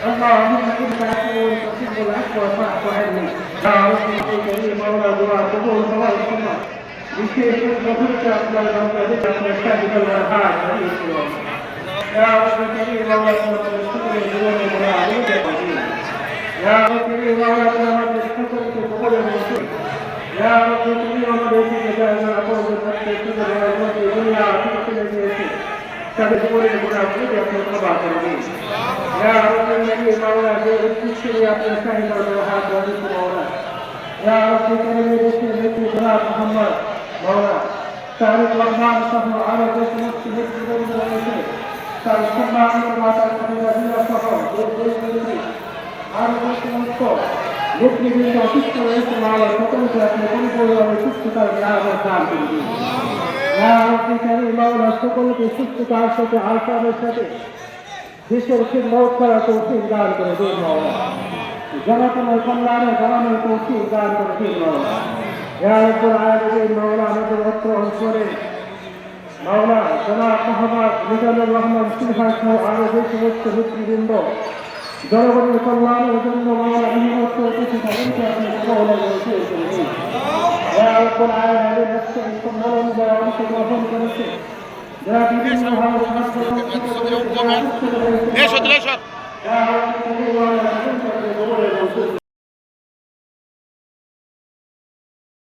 اللهم انك عفو تحب العفو فاعف عني يا رب الكريم مولى دعاء قبول صلاه السنه بشيء غفرت قبل الموت من الشهد والرحال يا رب الكريم مولى الشكر بدون مراعاه يا رب الكريم مولى الشكر بقبول الموت يا رب الكريم مولى الشكر بقبول الموت الدنيا وفي الدنيا تبدون المنافقين يكون قضاء تربيه يا رب النبي مولا بإذن يا سهل والوهاب وذكر مولا يا رب كريم باسم ذكر صلاة محمد مولا تعرف الرحمن صفر على بيت نفسه ذكر ذكر ونسير تعرف كما عمر ما تعرف الذين صفر على بيت نفسه ذكر بيت وشكر ويسر على الفتن فأكون قولا وشكر بهذا الكعب يا رب كريم مولا সকল কে সুস্থ তার সাথে আশার সাথে দেশের খিদমত করা তৌফিক দান করে দিন মাওলা জনগণের কল্যাণে জানানোর তৌফিক দান করে দিন মাওলা ইয়া রাব্বুল আলামিন মাওলা আমাদের অত্র অঞ্চলে মাওলা জনাব মোহাম্মদ মিজানুর রহমান সিনহা সহ আরো যে সমস্ত নেতৃবৃন্দ জনগণের কল্যাণের জন্য মাওলা নিহত কিছু তাদেরকে আপনি কবুল করুন يا رب العالمين نفسه সম্মেলন যারা অংশগ্রহণ করেছে যারা বিভিন্ন